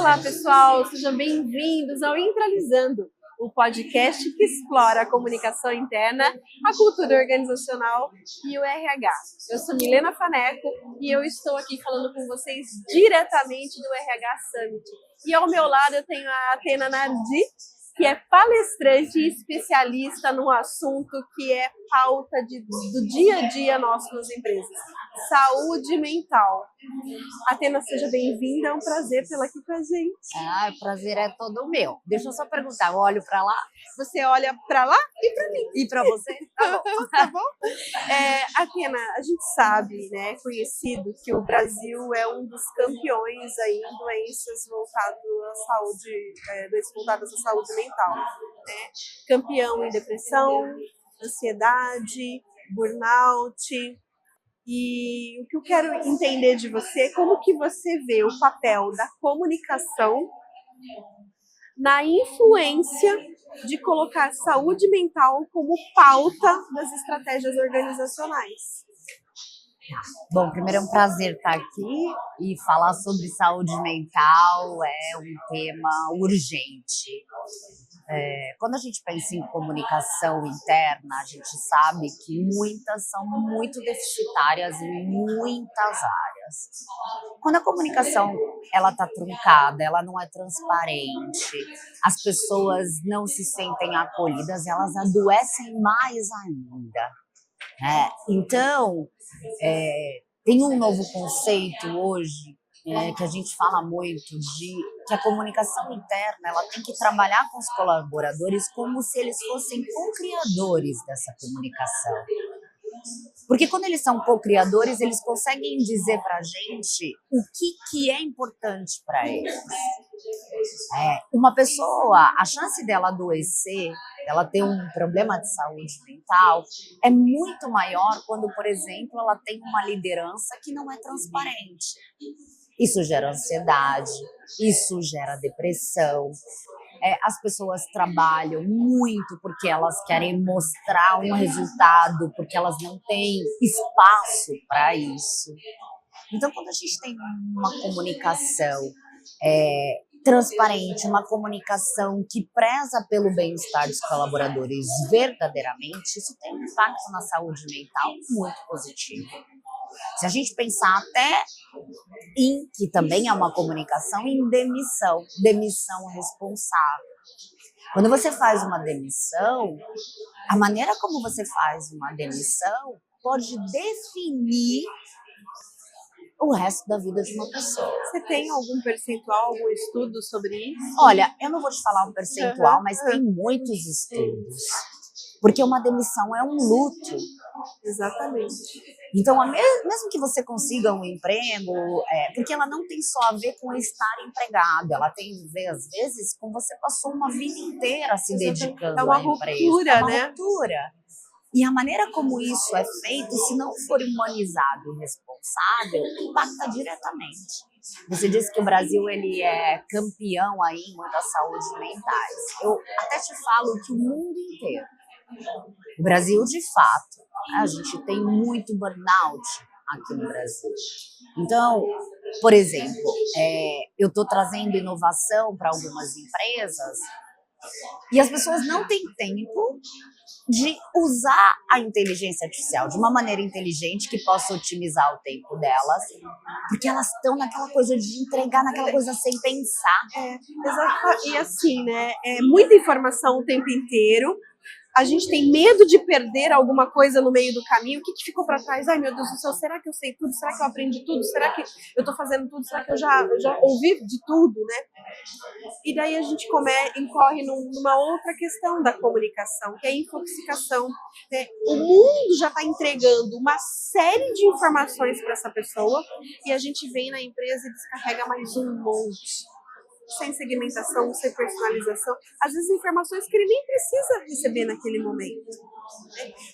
Olá, pessoal, sejam bem-vindos ao Intralizando, o podcast que explora a comunicação interna, a cultura organizacional e o RH. Eu sou Milena Faneco e eu estou aqui falando com vocês diretamente do RH Summit. E ao meu lado eu tenho a Athena Nardi, que é palestrante e especialista no assunto que é pauta do dia a dia nosso nas empresas, saúde mental. Athena, seja bem-vinda, é um prazer tê-la aqui com a gente. O prazer é todo meu. Deixa eu só perguntar, eu olho para lá? Você olha para lá e para mim. E para você? Tá bom. Tá bom? Athena, a gente sabe, né, conhecido que o Brasil é um dos campeões aí em doenças voltadas à saúde mental. Né? Campeão em depressão, ansiedade, burnout. E o que eu quero entender de você é como que você vê o papel da comunicação na influência de colocar saúde mental como pauta das estratégias organizacionais. Bom, primeiro é um prazer estar aqui e falar sobre saúde mental é um tema urgente. Quando a gente pensa em comunicação interna, a gente sabe que muitas são muito deficitárias em muitas áreas. Quando a comunicação ela está truncada, ela não é transparente, as pessoas não se sentem acolhidas, elas adoecem mais ainda. Então, tem um novo conceito hoje que a gente fala muito de que a comunicação interna ela tem que trabalhar com os colaboradores como se eles fossem co-criadores dessa comunicação. Porque quando eles são co-criadores, eles conseguem dizer para a gente o que é importante para eles. Uma pessoa, a chance dela adoecer, ela ter um problema de saúde mental, é muito maior quando, por exemplo, ela tem uma liderança que não é transparente. Isso gera ansiedade, isso gera depressão. As pessoas trabalham muito porque elas querem mostrar um resultado, porque elas não têm espaço para isso. Então, quando a gente tem uma comunicação transparente, uma comunicação que preza pelo bem-estar dos colaboradores verdadeiramente, isso tem um impacto na saúde mental muito positivo. Se a gente pensar até em, que também é uma comunicação, em demissão responsável. Quando você faz uma demissão, a maneira como você faz uma demissão pode definir o resto da vida de uma pessoa. Você tem algum percentual, algum estudo sobre isso? Olha, eu não vou te falar um percentual, mas tem muitos estudos. Porque uma demissão é um luto. Exatamente. Então, mesmo que você consiga um emprego, porque ela não tem só a ver com estar empregado, ela tem a ver, às vezes, com você passou uma vida inteira se dedicando à empresa. É uma ruptura. E a maneira como isso é feito, se não for humanizado e responsável, impacta diretamente. Você disse que o Brasil ele é campeão aí em muitas saúdes mentais. Eu até te falo que o mundo inteiro, o Brasil de fato, a gente tem muito burnout aqui no Brasil. Então, por exemplo, eu estou trazendo inovação para algumas empresas e as pessoas não têm tempo de usar a inteligência artificial de uma maneira inteligente que possa otimizar o tempo delas, porque elas estão naquela coisa de entregar, naquela coisa sem pensar. Exato. E assim, né? Muita informação o tempo inteiro. A gente tem medo de perder alguma coisa no meio do caminho. O que ficou para trás? Ai, meu Deus do céu, será que eu sei tudo? Será que eu aprendi tudo? Será que eu estou fazendo tudo? Será que eu já ouvi de tudo, né? E daí a gente incorre numa outra questão da comunicação, que é a infoxicação. O mundo já está entregando uma série de informações para essa pessoa e a gente vem na empresa e descarrega mais um monte. Sem segmentação, sem personalização, às vezes informações que ele nem precisa receber naquele momento.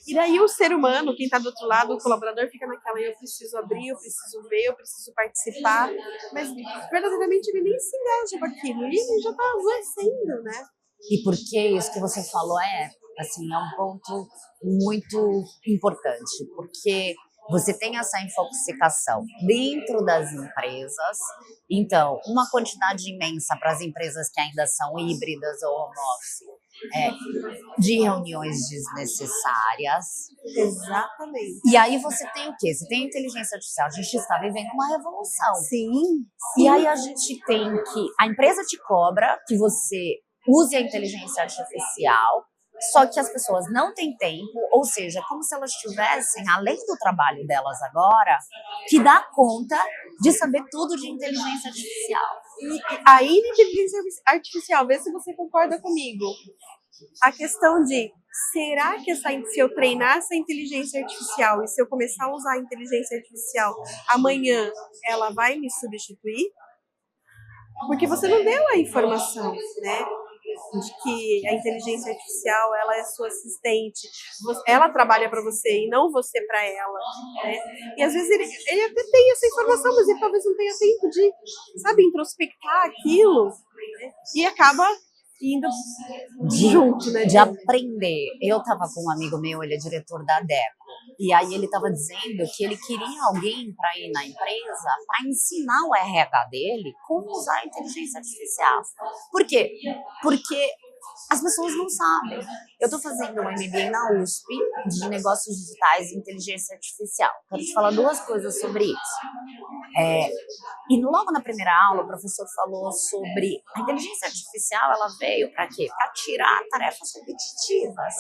E daí o ser humano, quem está do outro lado, o colaborador, fica naquela, eu preciso abrir, eu preciso ver, eu preciso participar, mas verdadeiramente ele nem se engaja com aquilo, e ele já está adoecendo, né? E porque isso que você falou é um ponto muito importante, porque você tem essa infoxicação dentro das empresas, então, uma quantidade imensa para as empresas que ainda são híbridas ou home office, de reuniões desnecessárias. Exatamente. E aí você tem o quê? Você tem a inteligência artificial. A gente está vivendo uma revolução. Sim. E aí a gente tem que... A empresa te cobra que você use a inteligência artificial, só que as pessoas não têm tempo, ou seja, como se elas tivessem, além do trabalho delas agora, que dar conta de saber tudo de inteligência artificial. E aí, inteligência artificial, vê se você concorda comigo. A questão de, será que se eu treinar essa inteligência artificial e se eu começar a usar a inteligência artificial, amanhã ela vai me substituir? Porque você não deu a informação, né? De que a inteligência artificial, ela é sua assistente, ela trabalha para você e não você para ela, né? E às vezes ele até tem essa informação, mas ele talvez não tenha tempo de, sabe, introspectar aquilo, né? E acaba indo junto, né? De aprender. Eu tava com um amigo meu, ele é diretor da Deco, e aí ele tava dizendo que ele queria alguém para ir na empresa para ensinar o RH dele como usar a inteligência artificial. Por quê? Porque as pessoas não sabem. Eu estou fazendo um MBA na USP de negócios digitais e inteligência artificial. Quero te falar duas coisas sobre isso. E logo na primeira aula, o professor falou sobre a inteligência artificial, ela veio para quê? Para tirar tarefas repetitivas.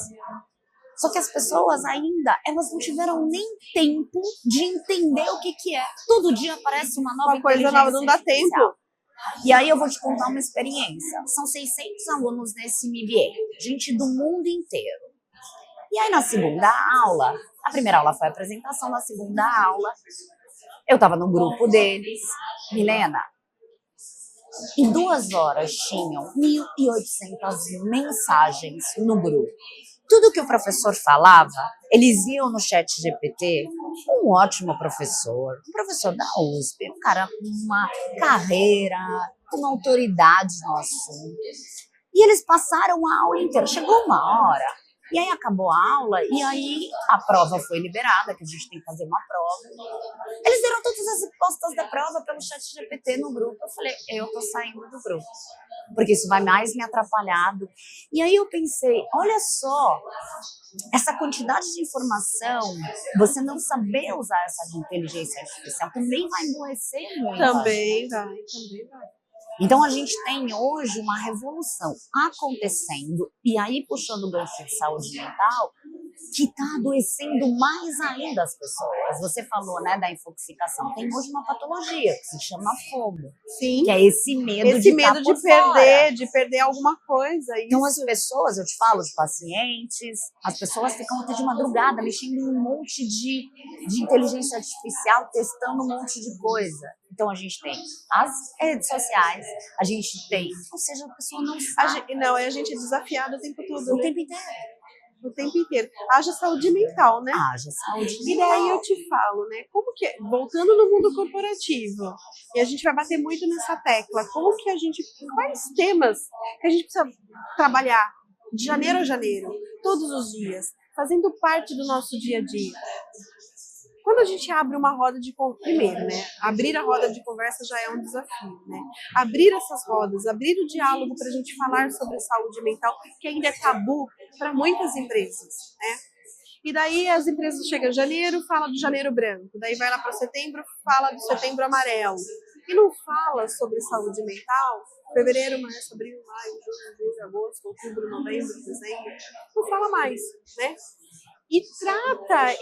Só que as pessoas ainda, elas não tiveram nem tempo de entender o que é. Todo dia aparece uma nova coisa nova, não dá artificial. tempo. E aí eu vou te contar uma experiência. São 600 alunos nesse MBA, gente do mundo inteiro. E aí na segunda aula, a primeira aula foi a apresentação, na segunda aula, eu estava no grupo deles, Milena, em 2 horas tinham 1.800 mensagens no grupo. Tudo que o professor falava, eles iam no chat GPT, um ótimo professor, um professor da USP, um cara com uma carreira, com uma autoridade no assunto. E eles passaram a aula inteira. Chegou uma hora, e aí acabou a aula, e aí a prova foi liberada, que a gente tem que fazer uma prova. Eles deram todas as respostas da prova pelo chat GPT no grupo. Eu falei, eu tô saindo do grupo, porque isso vai mais me atrapalhar. E aí eu pensei, olha só, essa quantidade de informação, você não saber usar essa inteligência artificial também vai adoecer muito. Também vai. Então a gente tem hoje uma revolução acontecendo, e aí puxando o gancho de saúde mental, que está adoecendo mais ainda as pessoas. Você falou, né, da infoxicação. Tem hoje uma patologia que se chama FOMO. Sim. Que é esse medo esse de medo de perder, de perder alguma coisa. Então as pessoas, eu te falo de pacientes, as pessoas ficam até de madrugada mexendo em um monte de inteligência artificial, testando um monte de coisa. Então a gente tem as redes sociais, a gente tem, ou seja, a pessoa não sabe. A gente é desafiado o tempo todo, O né? tempo inteiro. O tempo inteiro. Haja saúde mental, né? Haja saúde mental. E daí eu te falo, né? Como que, voltando no mundo corporativo, e a gente vai bater muito nessa tecla, como que a gente, quais temas que a gente precisa trabalhar de janeiro a janeiro, todos os dias, fazendo parte do nosso dia a dia. Quando a gente abre uma roda de conversa, primeiro, né? Abrir a roda de conversa já é um desafio, né? Abrir essas rodas, abrir o diálogo para a gente falar sobre saúde mental, que ainda é tabu para muitas empresas, né? E daí as empresas chegam em janeiro, fala do janeiro branco, daí vai lá para setembro, fala do setembro amarelo. E não fala sobre saúde mental, fevereiro, março, abril, maio, junho, julho, agosto, outubro, novembro, dezembro, não fala mais, né? E trata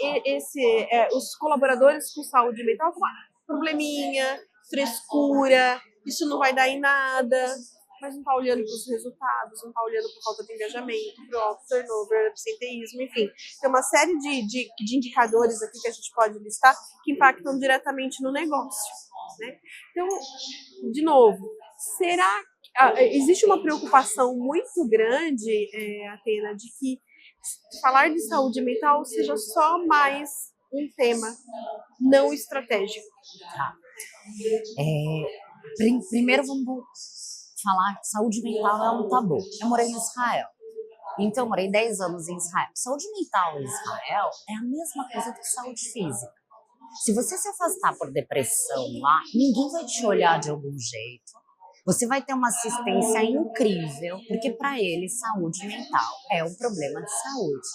os colaboradores com saúde mental como probleminha, frescura, isso não vai dar em nada, mas não está olhando para os resultados, não está olhando para a falta de engajamento, para o alto turnover, absenteísmo, enfim. Tem uma série de indicadores aqui que a gente pode listar que impactam diretamente no negócio, né? Então, de novo, será que existe uma preocupação muito grande, Atena, de que falar de saúde mental seja só mais um tema não estratégico? Tá. Primeiro vamos falar que saúde mental é um tabu. Eu morei em Israel, então eu morei 10 anos em Israel. Saúde mental em Israel é a mesma coisa do que saúde física. Se você se afastar por depressão lá, ninguém vai te olhar de algum jeito. Você vai ter uma assistência incrível, porque para eles saúde mental é um problema de saúde.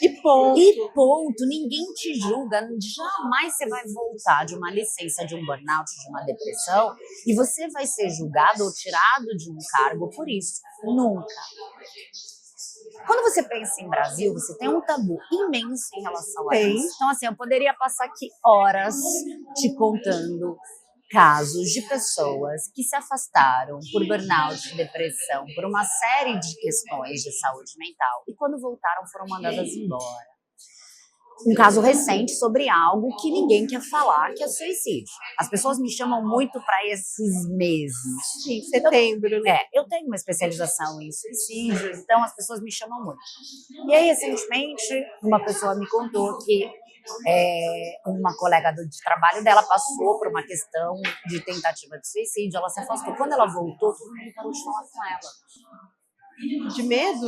E ponto. E ponto, ninguém te julga, jamais você vai voltar de uma licença, de um burnout, de uma depressão, e você vai ser julgado ou tirado de um cargo por isso. Nunca. Quando você pensa em Brasil, você tem um tabu imenso em relação a isso. Então, assim, eu poderia passar aqui horas te contando casos de pessoas que se afastaram por burnout, depressão, por uma série de questões de saúde mental e quando voltaram foram mandadas embora. Um caso recente sobre algo que ninguém quer falar, que é suicídio. As pessoas me chamam muito para esses meses. Sim, setembro, né? Eu tenho uma especialização em suicídio, então as pessoas me chamam muito. E aí, recentemente, uma pessoa me contou que uma colega de trabalho dela passou por uma questão de tentativa de suicídio, ela se afastou. Quando ela voltou, todo mundo parou de falar com ela. De medo?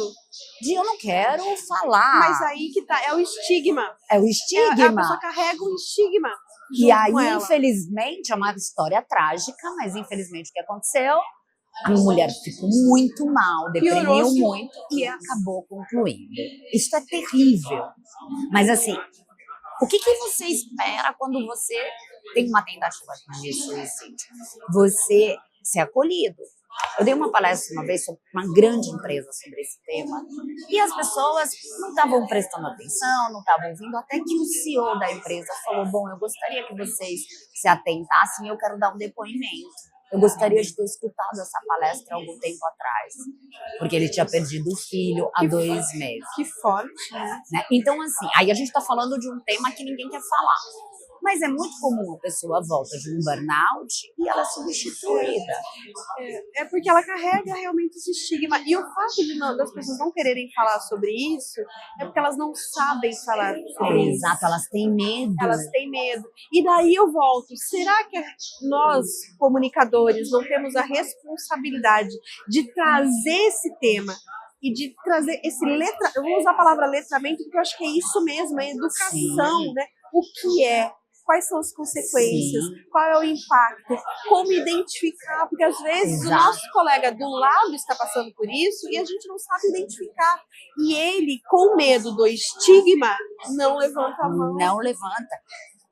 De eu não quero falar. Mas aí que tá, é o estigma. É o estigma. A pessoa carrega um estigma. E aí, infelizmente, é uma história trágica, mas infelizmente o que aconteceu? A mulher ficou muito mal, deprimiu muito e acabou concluindo. Isso é terrível. Mas assim, o que você espera quando você tem uma tentativa de suicídio? Você ser acolhido. Eu dei uma palestra uma vez sobre uma grande empresa sobre esse tema e as pessoas não estavam prestando atenção, não estavam ouvindo, até que o CEO da empresa falou, bom, eu gostaria que vocês se atentassem e eu quero dar um depoimento. Eu gostaria de ter escutado essa palestra algum tempo atrás, porque ele tinha perdido o filho há 2 meses. Que forte, né? Então, assim, aí a gente está falando de um tema que ninguém quer falar. Mas é muito comum a pessoa volta de um burnout e ela é substituída. É porque ela carrega realmente esse estigma. E o fato das pessoas não quererem falar sobre isso é porque elas não sabem falar sobre isso. Exato, elas têm medo. Elas têm medo. E daí eu volto. Será que nós, comunicadores, não temos a responsabilidade de trazer esse tema e de trazer esse eu vou usar a palavra letramento porque eu acho que é isso mesmo, é educação, Sim. né? O que é? Quais são as consequências? Sim. Qual é o impacto? Como identificar? Porque às vezes o nosso colega do lado está passando por isso e a gente não sabe identificar. E ele, com medo do estigma, não levanta a mão. Não levanta.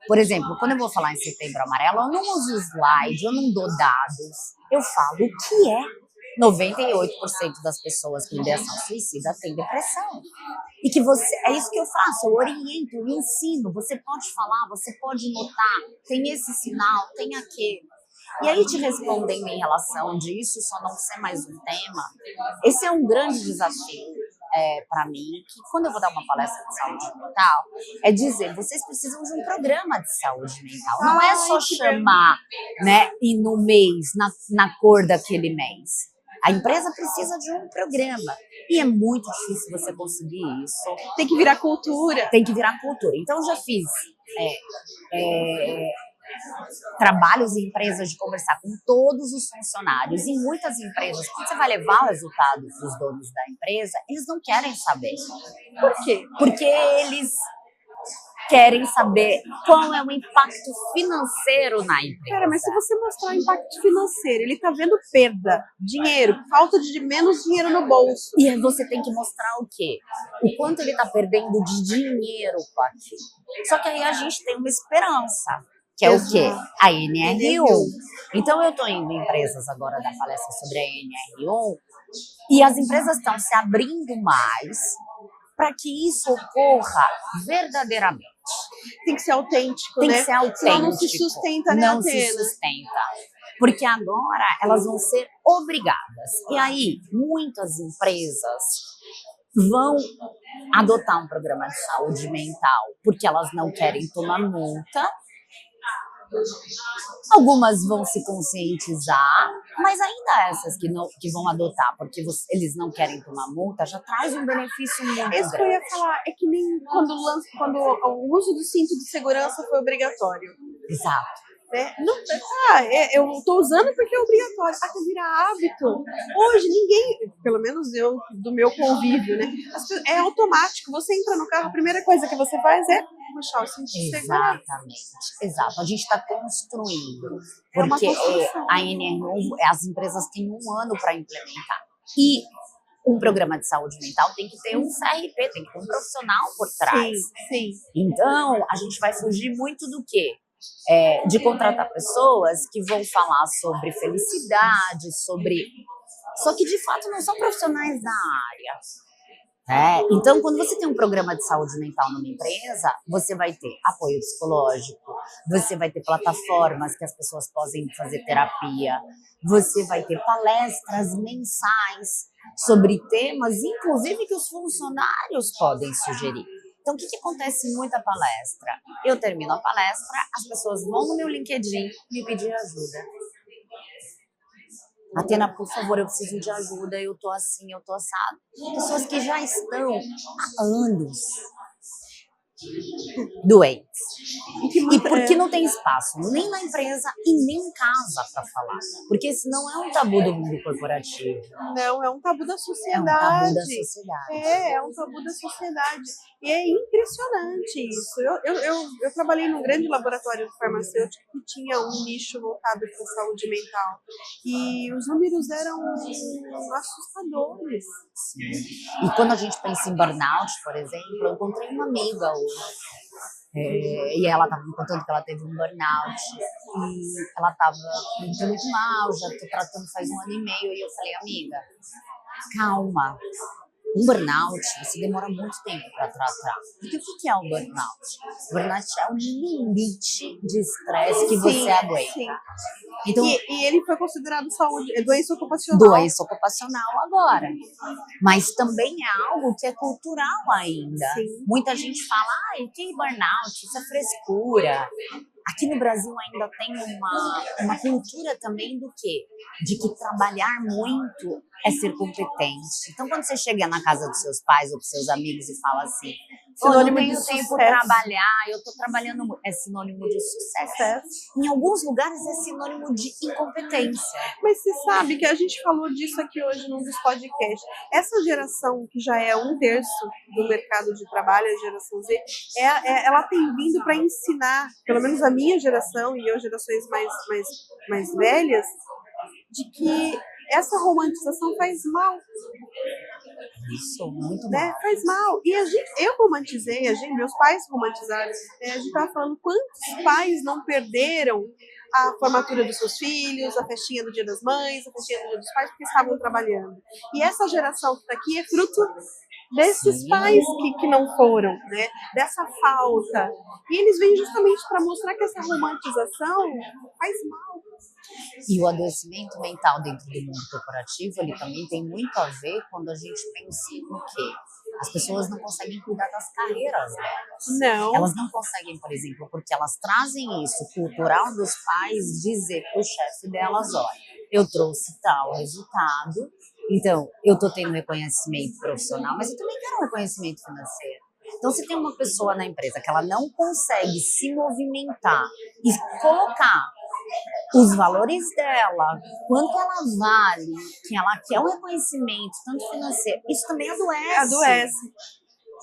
Por exemplo, quando eu vou falar em Setembro Amarelo, eu não uso slide, eu não dou dados. Eu falo o que é. 98% das pessoas com ideação suicida têm depressão. E que é isso que eu faço, eu oriento, eu ensino, você pode falar, você pode notar, tem esse sinal, tem aquele. E aí, te respondendo em relação disso, só não ser mais um tema, esse é um grande desafio para mim, que quando eu vou dar uma palestra de saúde mental, é dizer, vocês precisam de um programa de saúde mental. Não é só chamar, né, e no mês, na cor daquele mês. A empresa precisa de um programa. E é muito difícil você conseguir isso. Tem que virar cultura. Tem que virar cultura. Então, eu já fiz trabalhos em empresas de conversar com todos os funcionários. Em muitas empresas, quando você vai levar o resultado para os donos da empresa, eles não querem saber. Por quê? Porque eles querem saber qual é o impacto financeiro na empresa. Cara, mas se você mostrar o impacto financeiro, ele tá vendo perda, dinheiro, falta de menos dinheiro no bolso. E aí você tem que mostrar o quê? O quanto ele tá perdendo de dinheiro com aquilo. Só que aí a gente tem uma esperança, que é o quê? A NR1. Então eu tô indo em empresas agora da palestra sobre a NR1 e as empresas estão se abrindo mais para que isso ocorra verdadeiramente. Tem que ser autêntico, Tem né? que ser autêntico. Senão não se sustenta, né, Não se sustenta. Porque agora elas vão ser obrigadas. E aí, muitas empresas vão adotar um programa de saúde mental porque elas não querem tomar multa. Algumas vão se conscientizar, mas ainda essas que vão adotar, porque eles não querem tomar multa, já traz um benefício muito grande. Isso que eu ia falar, é que nem quando o uso do cinto de segurança foi obrigatório. Exato. Né? Não, eu estou usando porque é obrigatório, até virar hábito. Hoje ninguém, pelo menos eu, do meu convívio, né? É automático. Você entra no carro, a primeira coisa que você faz é puxar o cinto de segurança. Exatamente, exato. A gente está construindo, É uma porque construção. a NR1, as empresas têm 1 ano para implementar. E um programa de saúde mental tem que ter um CRP, tem que ter um profissional por trás. Sim. Então, a gente vai fugir muito do quê? De contratar pessoas que vão falar sobre felicidade, sobre... Só que, de fato, não são profissionais da área. Então, quando você tem um programa de saúde mental numa empresa, você vai ter apoio psicológico, você vai ter plataformas que as pessoas podem fazer terapia, você vai ter palestras mensais sobre temas, inclusive que os funcionários podem sugerir. Então, o que acontece em muita palestra? Eu termino a palestra, as pessoas vão no meu LinkedIn me pedir ajuda. Atena, por favor, eu preciso de ajuda, eu tô assim, eu tô assado. Pessoas que já estão há anos doentes. E porque não tem espaço, nem na empresa e nem em casa para falar. Porque esse não é um tabu do mundo corporativo. Não, é um tabu da sociedade. É um tabu da sociedade. É um tabu da sociedade. E é impressionante isso. Eu trabalhei num grande laboratório farmacêutico que tinha um nicho voltado para a saúde mental. E os números eram assustadores. Sim. E quando a gente pensa em burnout, por exemplo, eu encontrei uma amiga hoje. E ela estava me contando que ela teve um burnout e ela estava muito mal, já estou tratando faz 1 ano e meio. E eu falei, amiga, calma. Um burnout, você demora muito tempo para tratar. Porque o que é um burnout? O burnout é um limite de estresse que você aguenta. Sim. Então, e ele foi considerado doença ocupacional. Doença ocupacional agora. Mas também é algo que é cultural ainda. Sim. Muita gente fala, que burnout, isso é frescura. Aqui no Brasil ainda tem uma cultura também do quê? De que trabalhar muito é ser competente. Então, quando você chega na casa dos seus pais ou dos seus amigos e fala assim, eu não tenho tempo para trabalhar, eu estou trabalhando muito, é sinônimo de sucesso. Em alguns lugares é sinônimo de incompetência. Mas você sabe que a gente falou disso aqui hoje num dos podcasts. Essa geração, que já é 1/3 do mercado de trabalho, a geração Z, ela tem vindo para ensinar, pelo menos a minha geração e eu, gerações mais velhas, de que essa romantização faz mal. Isso, muito né? mal. Faz mal. E eu romantizei, meus pais romantizaram. A gente estava falando quantos pais não perderam a formatura dos seus filhos, a festinha do Dia das Mães, a festinha do Dia dos Pais, porque estavam trabalhando. E essa geração que está aqui é fruto desses pais que não foram, né? Dessa falta. E eles vêm justamente para mostrar que essa romantização faz mal. E o adoecimento mental dentro do mundo corporativo, ele também tem muito a ver quando a gente pensa no quê? As pessoas não conseguem cuidar das carreiras delas. Não. Elas não conseguem, por exemplo, porque elas trazem isso cultural dos pais, dizer para o chefe delas, olha, eu trouxe tal resultado, então eu estou tendo reconhecimento profissional, mas eu também quero um reconhecimento financeiro. Então, se tem uma pessoa na empresa que ela não consegue se movimentar e colocar os valores dela, quanto ela vale, que ela quer um reconhecimento, tanto financeiro, isso também adoece. Adoece.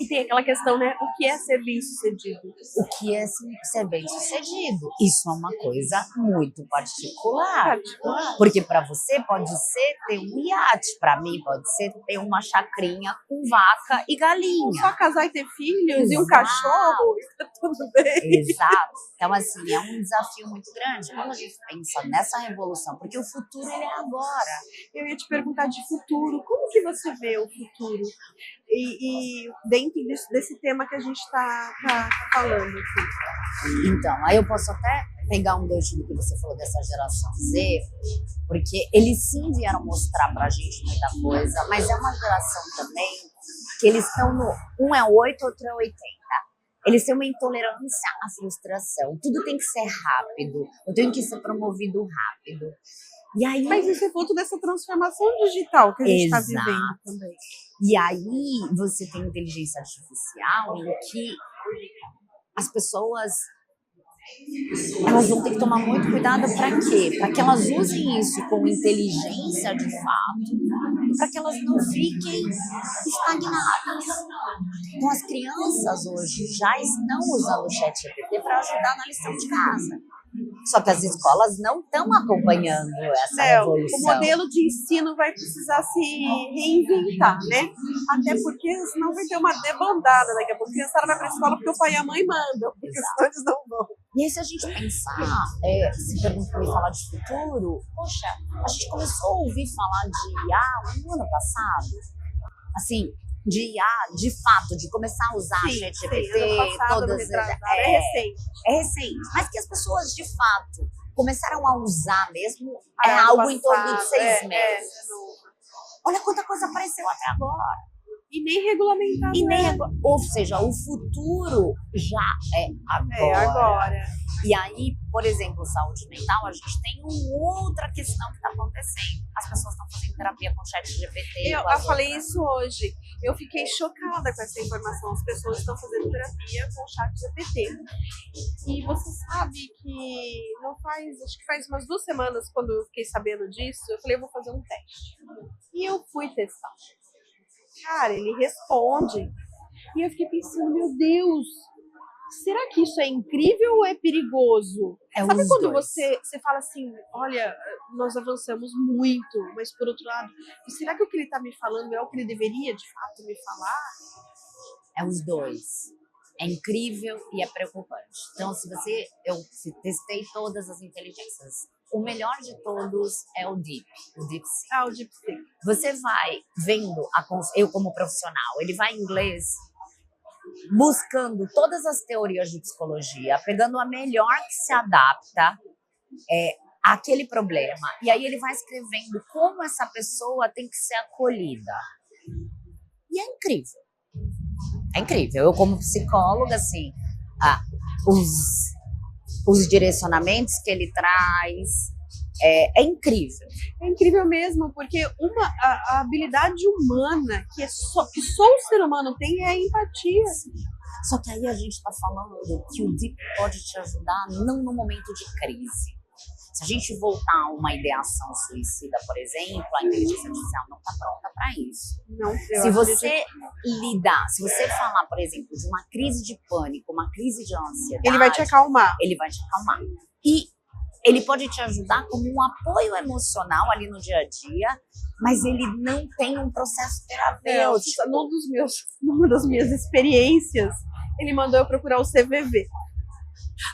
E tem aquela questão, né? O que é ser bem-sucedido? O que é ser bem-sucedido? Isso é uma coisa muito particular. Porque para você pode ser ter um iate, para mim pode ser ter uma chacrinha com vaca e galinha. Só casar e ter filhos e um cachorro, tá tudo bem. Exato. Então, assim, é um desafio muito grande quando a gente pensa nessa revolução, porque o futuro ele é agora. Eu ia te perguntar de futuro, como que você vê o futuro? E dentro desse tema que a gente está falando aqui. Então, aí eu posso até pegar um gancho do que você falou dessa geração Z, porque eles sim vieram mostrar pra gente muita coisa, mas é uma geração também que eles estão no... Um é 8, outro é 80. Eles têm uma intolerância à frustração. Tudo tem que ser rápido. Eu tenho que ser promovido rápido. E aí, mas isso é fruto dessa transformação digital que a gente está vivendo também. E aí você tem inteligência artificial em que as pessoas elas vão ter que tomar muito cuidado para quê? Para que elas usem isso com inteligência de fato e para que elas não fiquem estagnadas. Então, as crianças hoje já estão usando o ChatGPT para ajudar na lição de casa. Só que as escolas não estão acompanhando essa revolução. O modelo de ensino vai precisar se reinventar, né? Até porque senão vai ter uma debandada daqui a pouco. A criançada vai para a escola porque o pai e a mãe mandam, porque senão eles não vão. E aí, se a gente pensar, se perguntar e falar de futuro, poxa, a gente começou a ouvir falar de IA no ano passado. Assim, de IA, de fato, de começar a usar ChatGPT, todas é recente. É recente. Mas que as pessoas, de fato, começaram a usar mesmo algo em torno de 6 meses. Olha quanta coisa apareceu até agora. E nem regulamentado. Ou seja, o futuro já é agora. E aí, por exemplo, saúde mental, a gente tem uma outra questão que está acontecendo. As pessoas estão fazendo terapia com ChatGPT. Eu falei isso hoje. Eu fiquei chocada com essa informação. As pessoas estão fazendo terapia com ChatGPT. E você sabe que acho que faz umas 2 semanas, quando eu fiquei sabendo disso, eu falei, eu vou fazer um teste. E eu fui testar. Cara, ele responde. E eu fiquei pensando, meu Deus, será que isso é incrível ou é perigoso? Sabe quando você fala assim, olha, nós avançamos muito, mas por outro lado, será que o que ele está me falando é o que ele deveria de fato me falar? É os dois. É incrível e é preocupante. Então, eu testei todas as inteligências. O melhor de todos é o DeepSeek. O DeepSeek. Você vai vendo, eu como profissional, ele vai em inglês, buscando todas as teorias de psicologia, pegando a melhor que se adapta àquele problema. E aí ele vai escrevendo como essa pessoa tem que ser acolhida. E é incrível. É incrível. Eu, como psicóloga, assim, os direcionamentos que ele traz é incrível. É incrível mesmo, porque a habilidade humana que só o ser humano tem é a empatia. Só que aí a gente está falando que o Deep pode te ajudar não no momento de crise. Se a gente voltar a uma ideação suicida, por exemplo, a inteligência artificial não está pronta para isso. Não, se você falar, por exemplo, de uma crise de pânico, uma crise de ansiedade, ele vai te acalmar. E ele pode te ajudar como um apoio emocional ali no dia a dia, mas ele não tem um processo terapêutico. Numa das minhas experiências, ele mandou eu procurar o CVV.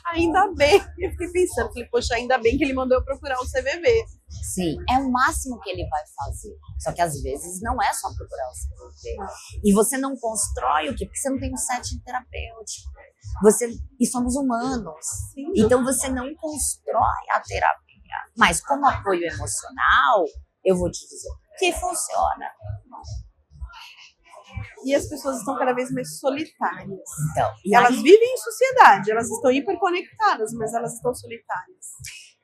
Ainda bem, eu fiquei pensando, falei, poxa, ainda bem que ele mandou eu procurar o CVV. Sim, é o máximo que ele vai fazer. Só que às vezes não é só procurar o CVV. E você não constrói o quê? Porque você não tem um setting terapêutico. E somos humanos. Sim. Então você não constrói a terapia. Mas como apoio emocional, eu vou te dizer que funciona. E as pessoas estão cada vez mais solitárias. Então, elas vivem em sociedade, elas estão hiperconectadas, mas elas estão solitárias.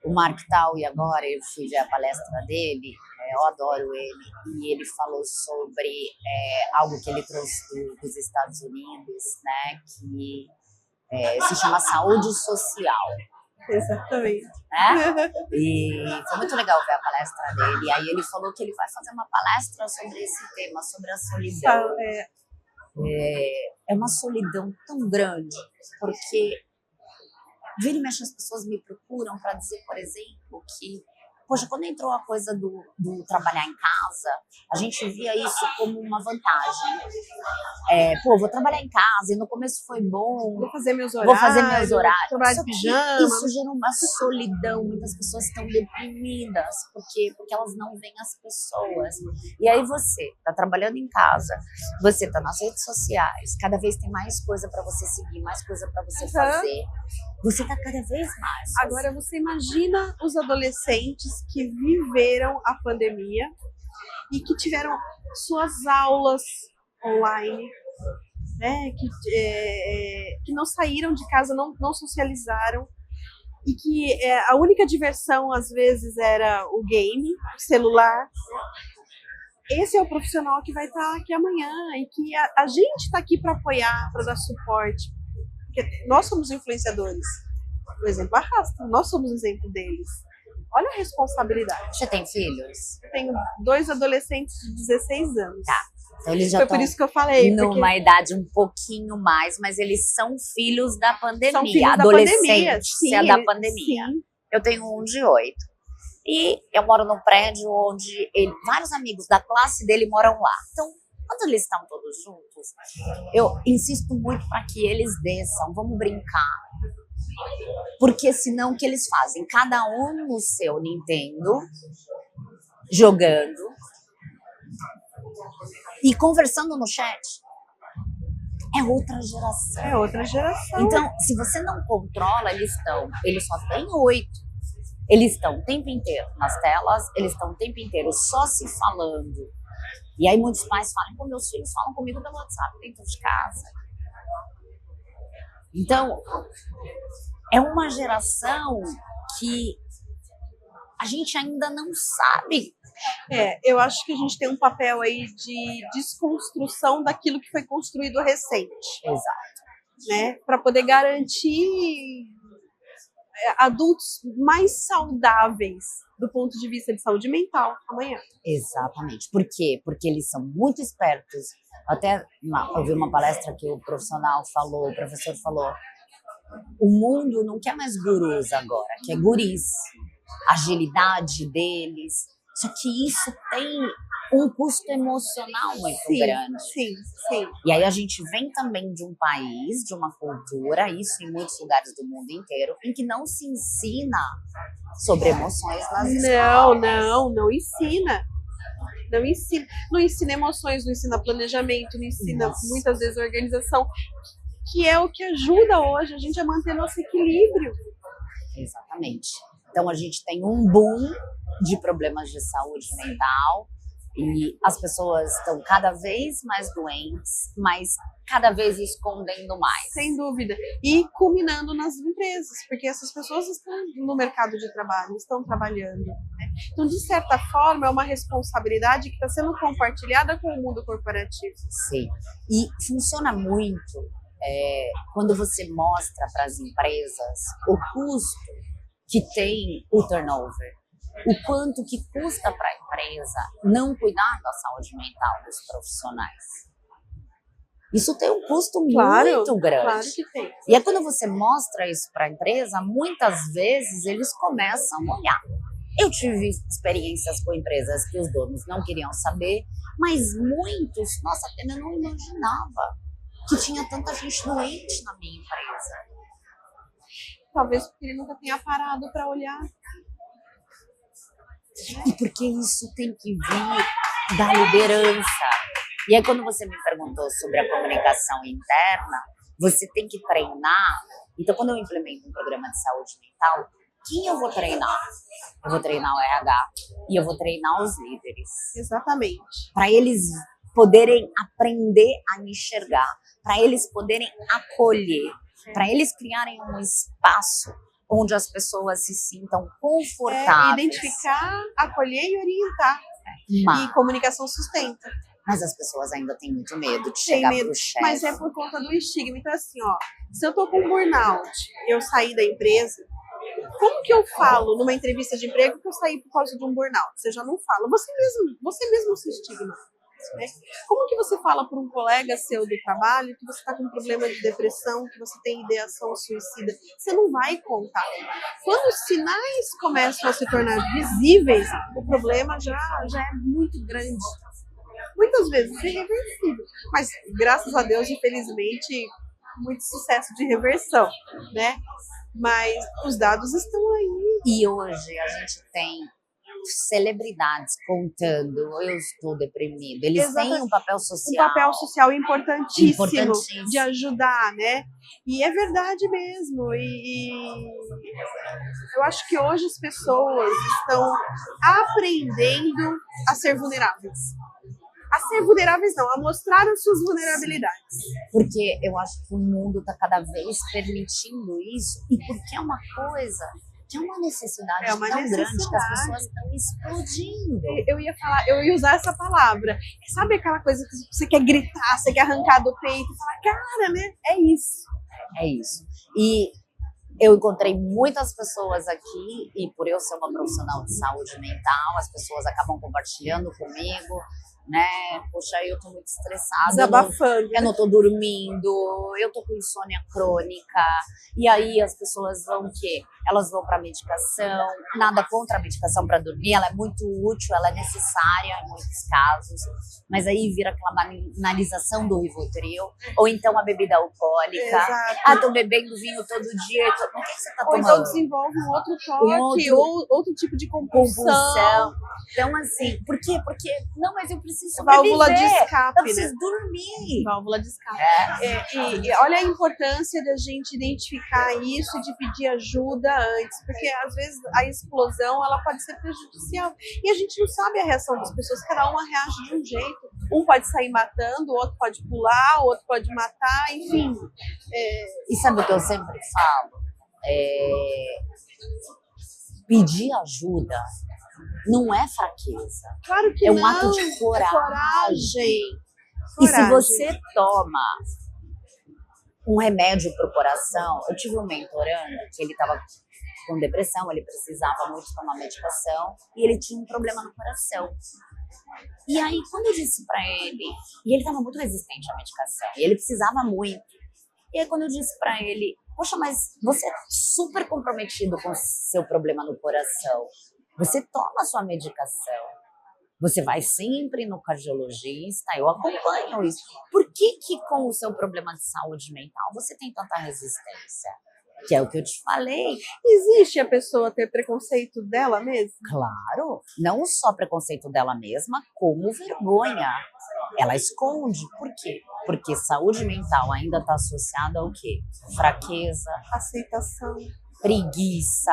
O Mark Taui, agora, eu fui ver a palestra dele, eu adoro ele, e ele falou sobre algo que ele trouxe dos Estados Unidos, né, que se chama saúde social. Exatamente. Né? E foi muito legal ver a palestra dele. E aí ele falou que ele vai fazer uma palestra sobre esse tema, sobre a solidão. É uma solidão tão grande, porque vira e mexe as pessoas me procuram para dizer, por exemplo, que poxa, quando entrou a coisa do trabalhar em casa, a gente via isso como uma vantagem. Vou trabalhar em casa, e no começo foi bom. Vou fazer meus horários. Trabalhar de pijama. Isso gera uma solidão, muitas pessoas estão deprimidas. Por quê? Porque elas não veem as pessoas. E aí você está trabalhando em casa, você está nas redes sociais, cada vez tem mais coisa para você seguir, mais coisa para você fazer. Você está cada vez mais. Agora você imagina os adolescentes que viveram a pandemia e que tiveram suas aulas online, né? Que não saíram de casa, não socializaram e que a única diversão às vezes era o game, o celular. Esse é o profissional que vai estar aqui amanhã e que a gente está aqui para apoiar, para dar suporte, porque nós somos influenciadores. O exemplo arrasta. Nós somos o exemplo deles. Olha a responsabilidade. Você tem filhos? Eu tenho 2 adolescentes de 16 anos. Tá. Então eles já Foi estão por isso que eu falei. numa idade um pouquinho mais, mas eles são filhos da pandemia. São filhos adolescentes da pandemia. da pandemia. Sim. Eu tenho um de 8. E eu moro num prédio onde vários amigos da classe dele moram lá. Então, quando eles estão todos juntos, eu insisto muito para que eles desçam, vamos brincar. Porque senão o que eles fazem? Cada um no seu Nintendo, jogando e conversando no chat. É outra geração. É outra geração. Então, se você não controla, eles só têm 8. Eles estão o tempo inteiro nas telas, eles estão o tempo inteiro só se falando. E aí muitos pais falam, pô, meus filhos falam comigo pelo WhatsApp dentro de casa. Então, é uma geração que a gente ainda não sabe. Eu acho que a gente tem um papel aí de desconstrução daquilo que foi construído recente. Exato. Né? Para poder garantir adultos mais saudáveis do ponto de vista de saúde mental amanhã. Exatamente. Por quê? Porque eles são muito espertos. Até ouvi uma palestra que o professor falou, o mundo não quer mais gurus agora, quer guris. Agilidade deles. Só que isso tem um custo emocional muito grande. Sim. E aí a gente vem também de um país, de uma cultura, isso em muitos lugares do mundo inteiro, em que não se ensina sobre emoções nas escolas. Não ensina. Não ensina emoções, não ensina planejamento, não ensina muitas vezes organização, que é o que ajuda hoje a gente a manter nosso equilíbrio. Exatamente. Então a gente tem um boom de problemas de saúde mental e as pessoas estão cada vez mais doentes, mas cada vez escondendo mais. Sem dúvida. E culminando nas empresas, porque essas pessoas estão no mercado de trabalho, estão trabalhando. Né? Então, de certa forma, é uma responsabilidade que está sendo compartilhada com o mundo corporativo. Sim. E funciona muito quando você mostra para as empresas o custo que tem o turnover, o quanto que custa para a empresa não cuidar da saúde mental dos profissionais. Isso tem um custo muito grande. Claro que tem. E é quando você mostra isso para a empresa, muitas vezes eles começam a olhar. Eu tive experiências com empresas que os donos não queriam saber, mas muitos, nossa, eu não imaginava que tinha tanta gente doente na minha empresa. Talvez porque ele nunca tenha parado para olhar. E porque isso tem que vir da liderança. E aí quando você me perguntou sobre a comunicação interna, você tem que treinar. Então quando eu implemento um programa de saúde mental, quem eu vou treinar? Eu vou treinar o RH e eu vou treinar os líderes. Exatamente. Para eles poderem aprender a me enxergar, para eles poderem acolher, para eles criarem um espaço onde as pessoas se sintam confortáveis. Identificar, acolher e orientar. E comunicação sustenta. Mas as pessoas ainda têm muito medo de chegar pro chefe. Mas é por conta do estigma. Então, assim, se eu tô com burnout, eu saí da empresa, como que eu falo numa entrevista de emprego que eu saí por causa de um burnout? Você já não fala. Você mesmo se estigma. Né? Como que você fala para um colega seu do trabalho que você está com um problema de depressão, que você tem ideação suicida? Você não vai contar. Quando os sinais começam a se tornar visíveis, o problema já é muito grande. Muitas vezes é irreversível. Mas, graças a Deus, infelizmente, muito sucesso de reversão, né? Mas os dados estão aí. E hoje a gente tem celebridades contando, eu estou deprimido. Eles têm um papel social. Um papel social importantíssimo de ajudar, né? E é verdade mesmo. E eu acho que hoje as pessoas estão aprendendo a ser vulneráveis. A ser vulneráveis não, a mostrar as suas vulnerabilidades. Porque eu acho que o mundo está cada vez permitindo isso e porque é uma coisa que é uma necessidade tão grande que as pessoas estão explodindo. Eu ia usar essa palavra. Sabe aquela coisa que você quer gritar, você quer arrancar do peito e falar, cara, né? É isso. É isso. E Eu encontrei muitas pessoas aqui e por eu ser uma profissional de saúde mental, as pessoas acabam compartilhando comigo, né? Poxa, eu tô muito estressada, Desabafando. eu não tô dormindo, eu tô com insônia crônica. E aí as pessoas vão o quê? Elas vão pra medicação, nada contra a medicação para dormir, ela é muito útil, ela é necessária em muitos casos, mas aí vira aquela banalização do Rivotril, ou então a bebida alcoólica. Exato. Ah, tô bebendo vinho todo dia, o que você tá Ou tomando? então desenvolve um outro toque, ou outro tipo de compulsão. Então, assim, por quê? Porque, não, mas eu preciso Válvula sobreviver, de escape, eu preciso dormir. Válvula de escape. E olha a importância da gente identificar isso e de pedir ajuda antes, porque às vezes a explosão ela pode ser prejudicial e a gente não sabe a reação das pessoas, cada uma reage de um jeito. Um pode sair matando, o outro pode pular, o outro pode matar, enfim. E sabe o que eu sempre falo? Pedir ajuda não é fraqueza. Claro que é um não, ato de coragem. Coragem. E se você toma um remédio pro coração, eu tive um mentorando que ele estava com depressão, ele precisava muito tomar medicação e ele tinha um problema no coração. E aí, quando eu disse pra ele, e ele estava muito resistente à medicação, e ele precisava muito. E aí, quando eu disse pra ele, poxa, mas você é super comprometido com o seu problema no coração, você toma a sua medicação, você vai sempre no cardiologista, eu acompanho isso. Por que com o seu problema de saúde mental você tem tanta resistência? Que é o que eu te falei. Existe a pessoa ter preconceito dela mesma? Claro, não só preconceito dela mesma, como vergonha. Ela esconde. Por quê? Porque saúde mental ainda está associada ao quê? Fraqueza, aceitação, preguiça.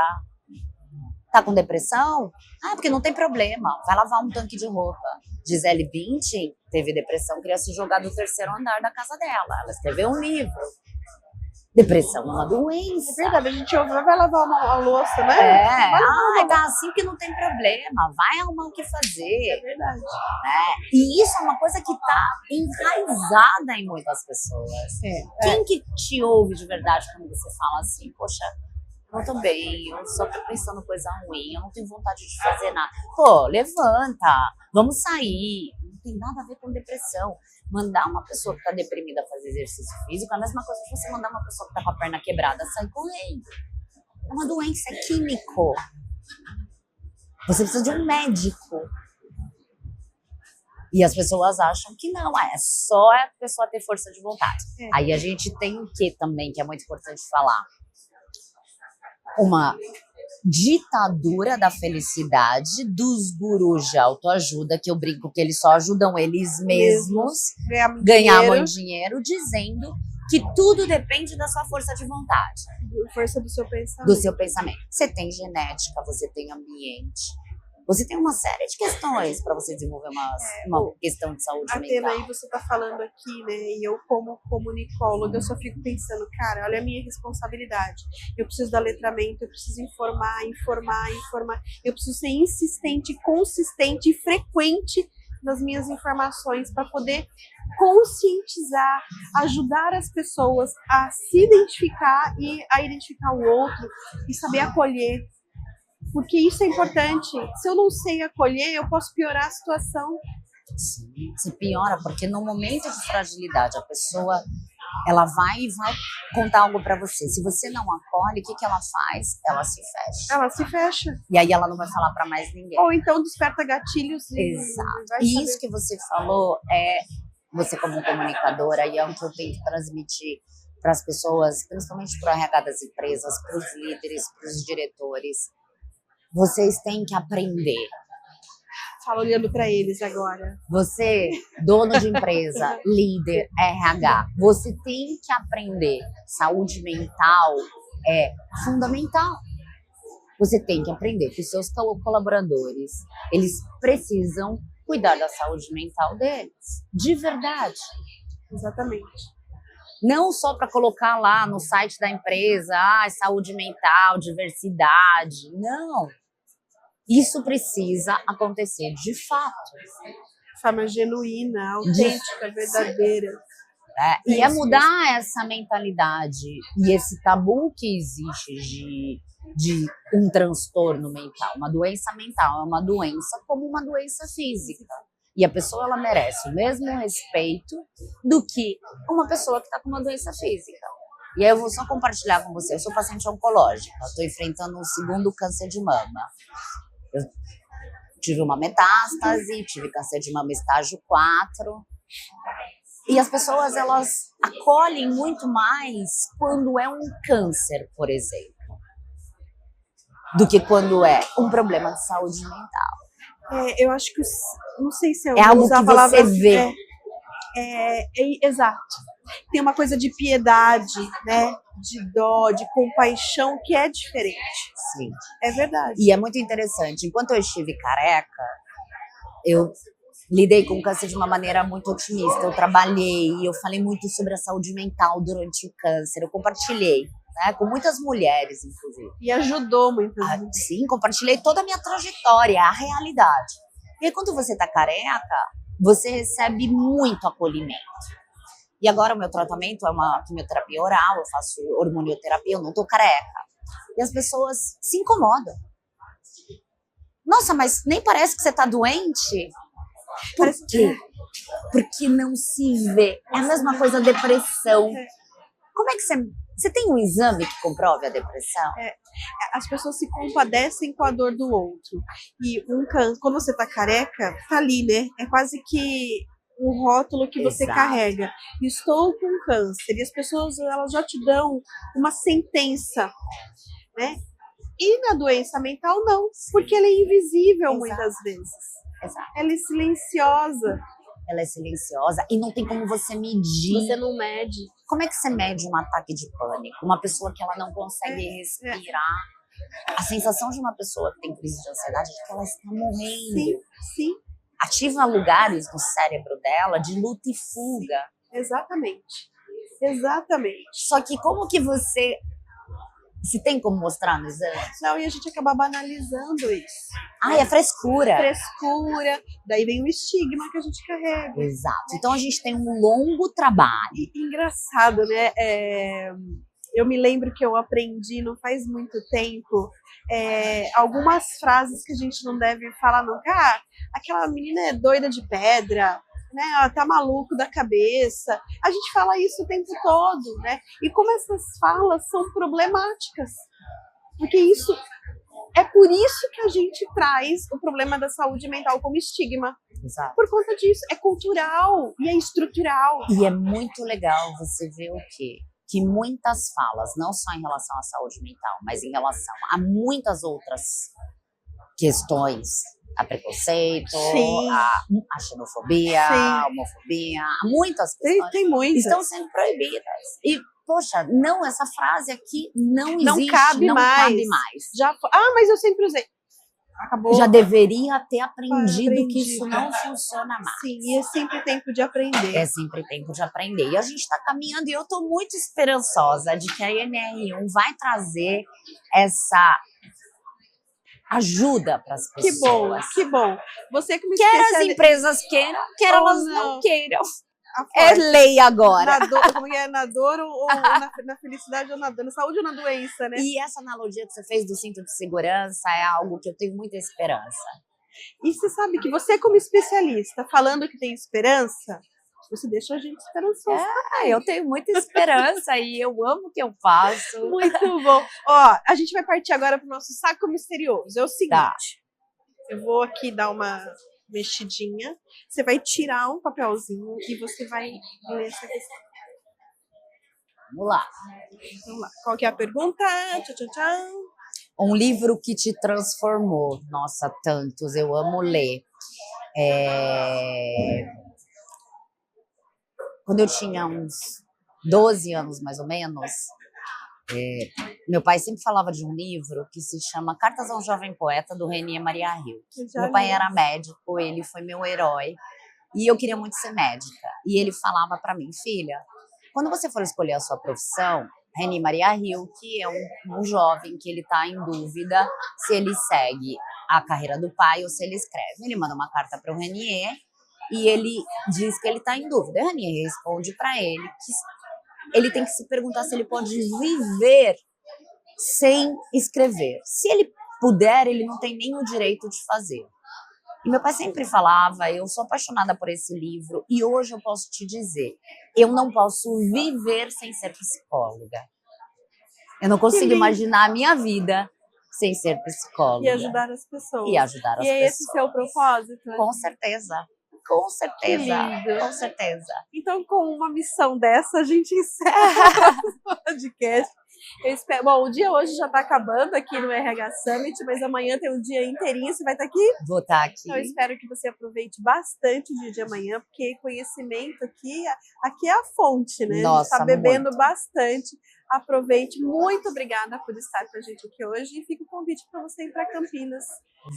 Tá com depressão? Ah, porque não tem problema. Vai lavar um tanque de roupa. Gisele Bündchen teve depressão, queria se jogar do 3º andar da casa dela. Ela escreveu um livro. Depressão é uma doença. É verdade, a gente ouve, vai lavar a louça, né? Tá assim que não tem problema, vai arrumar o que fazer. É verdade. E isso é uma coisa que tá enraizada em muitas pessoas. Quem que te ouve de verdade quando você fala assim, poxa, não tô bem, eu só tô pensando coisa ruim, eu não tenho vontade de fazer nada. Pô, levanta, vamos sair. Não tem nada a ver com depressão. Mandar uma pessoa que tá deprimida fazer exercício físico é a mesma coisa que você mandar uma pessoa que tá com a perna quebrada sair correndo. É uma doença, é químico. Você precisa de um médico. E as pessoas acham que não, é só a pessoa ter força de vontade. Aí a gente tem o que também, que é muito importante falar. Uma ditadura da felicidade dos gurus de autoajuda, que eu brinco que eles só ajudam eles mesmos ganhar muito dinheiro, dizendo que tudo depende da sua força de vontade. Força do seu pensamento. Do seu pensamento. Você tem genética, você tem ambiente, você tem uma série de questões para você desenvolver uma questão de saúde mental. Aí você tá falando aqui, né? E eu, como comunicóloga, eu só fico pensando, cara, olha a minha responsabilidade. Eu preciso dar letramento, eu preciso informar. Eu preciso ser insistente, consistente e frequente nas minhas informações para poder conscientizar, ajudar as pessoas a se identificar e a identificar o outro e saber acolher. Porque isso é importante. Se eu não sei acolher, eu posso piorar a situação. Sim, se piora, porque no momento de fragilidade, a pessoa ela vai contar algo pra você. Se você não acolhe, o que ela faz? Ela se fecha. Ela se fecha. E aí ela não vai falar pra mais ninguém. Ou então desperta gatilhos. Exato. E isso que você falou você como comunicadora, e é o que eu tento transmitir para as pessoas, principalmente para o RH das empresas, para os líderes, para os diretores. Vocês têm que aprender. Fala olhando para eles agora. Você, dono de empresa, líder, RH, você tem que aprender. Saúde mental é fundamental. Você tem que aprender que os seus colaboradores, eles precisam cuidar da saúde mental deles. De verdade. Exatamente. Não só para colocar lá no site da empresa, saúde mental, diversidade. Não. Isso precisa acontecer de fato. De forma genuína, autêntica, verdadeira. né? E É é isso mudar essa mentalidade e esse tabu que existe de um transtorno mental. Uma doença mental é uma doença como uma doença física. E a pessoa, ela merece o mesmo respeito do que uma pessoa que está com uma doença física. E aí eu vou só compartilhar com você. Eu sou paciente oncológica, estou enfrentando um segundo câncer de mama. Eu tive uma metástase, tive câncer de mama estágio 4. E as pessoas, elas acolhem muito mais quando é um câncer, por exemplo, do que quando é um problema de saúde mental. Eu acho que, não sei se eu É vou algo usar que a palavra, você vê. Exato. Tem uma coisa de piedade, né? De dó, de compaixão que é diferente. Sim. É verdade. E é muito interessante. Enquanto eu estive careca, eu lidei com o câncer de uma maneira muito otimista. Eu trabalhei, eu falei muito sobre a saúde mental durante o câncer. Eu compartilhei, né, com muitas mulheres, inclusive. E ajudou muitas vezes. Sim, compartilhei toda a minha trajetória, a realidade. E aí, quando você tá careca, você recebe muito acolhimento. E agora o meu tratamento é uma quimioterapia oral, eu faço hormonioterapia, eu não tô careca. E as pessoas se incomodam. Nossa, mas nem parece que você tá doente. Por quê? Porque não se vê. É a mesma coisa a depressão. Como é que você tem um exame que comprove a depressão? As pessoas se compadecem com a dor do outro. E quando você tá careca, tá ali, né? É quase que um rótulo que você Exato. carrega. Estou com câncer. E as pessoas, elas já te dão uma sentença, né? E na doença mental, não. Porque ela é invisível. Exato. Muitas vezes. Exato. Ela é silenciosa. Ela é silenciosa e não tem como você medir. Você não mede. Como é que você mede um ataque de pânico? Uma pessoa que ela não consegue respirar. A sensação de uma pessoa que tem crise de ansiedade é que ela está morrendo. Sim, sim. Ativa lugares no cérebro dela de luta e fuga. Exatamente. Exatamente. Só que como que você... Se tem como mostrar no exame? Não, e a gente acaba banalizando isso. É frescura. Frescura. Daí vem o estigma que a gente carrega. Exato. Então a gente tem um longo trabalho. E engraçado, né? Eu me lembro que eu aprendi não faz muito tempo algumas frases que a gente não deve falar nunca. Aquela menina é doida de pedra, né? Ela tá maluco da cabeça. A gente fala isso o tempo todo, né? E como essas falas são problemáticas. Porque é por isso que a gente traz o problema da saúde mental como estigma. Exato. Por conta disso. É cultural e é estrutural. E é muito legal você ver o quê? Que muitas falas, não só em relação à saúde mental, mas em relação a muitas outras questões, a preconceito, a xenofobia, a homofobia, muitas questões tem muitas. estão sendo proibidas. E, poxa, não, essa frase aqui não existe, não cabe mais. Mas eu sempre usei. Acabou. Já deveria ter aprendido que isso não funciona mais. Sim, e é sempre tempo de aprender. É sempre tempo de aprender. E a gente está caminhando e eu estou muito esperançosa de que a NR1 vai trazer essa ajuda para as pessoas. Que bom. Você que me quer as empresas queiram, quer elas não queiram. É lei agora. Como é? Na dor ou na felicidade ou na dor, na saúde ou na doença, né? E essa analogia que você fez do cinto de segurança é algo que eu tenho muita esperança. E você sabe que você, como especialista, falando que tem esperança, você deixa a gente esperançosa. Eu tenho muita esperança e eu amo o que eu faço. Muito bom. Ó, a gente vai partir agora para o nosso saco misterioso. É o seguinte, eu vou aqui dar uma mexidinha, você vai tirar um papelzinho e você vai ler essa questão. Vamos lá. Qual que é a pergunta? Tchau, tchau, tchau. Um livro que te transformou. Nossa, tantos, eu amo ler. Quando eu tinha uns 12 anos, mais ou menos, meu pai sempre falava de um livro que se chama Cartas a um Jovem Poeta, do Rainer Maria Rilke. Meu pai era médico, ele foi meu herói, e eu queria muito ser médica. E ele falava para mim, filha, quando você for escolher a sua profissão, Rainer Maria Rilke é um jovem que ele está em dúvida se ele segue a carreira do pai ou se ele escreve. Ele manda uma carta para o Rainer e ele diz que ele está em dúvida. A Rani responde para ele que ele tem que se perguntar se ele pode viver sem escrever. Se ele puder, ele não tem nem o direito de fazer. E meu pai sempre falava, eu sou apaixonada por esse livro, e hoje eu posso te dizer, eu não posso viver sem ser psicóloga. Eu não consigo imaginar a minha vida sem ser psicóloga. E ajudar as pessoas. E ajudar as pessoas. E é esse seu propósito? Com certeza. Com certeza. Que lindo. Com certeza. Então, com uma missão dessa, a gente encerra o podcast. Eu espero... Bom, o dia hoje já está acabando aqui no RH Summit, mas amanhã tem um dia inteirinho. Você vai estar aqui? Vou estar aqui. Então, eu espero que você aproveite bastante o dia de amanhã, porque conhecimento aqui é a fonte, né? Nossa, a gente está bebendo muito. Bastante. Aproveite. Muito obrigada por estar com a gente aqui hoje. E fica o convite para você ir para Campinas.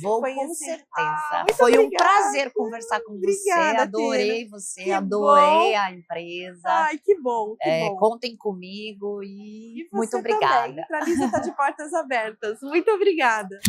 Vou, conhecer. com certeza. Muito Foi obrigada. um prazer conversar com Obrigada, você. Adorei Tina. você, Que adorei bom. a empresa. Ai, que bom, que bom. Contem comigo e E você muito obrigada. também. Para mim, você está de portas abertas. Muito obrigada.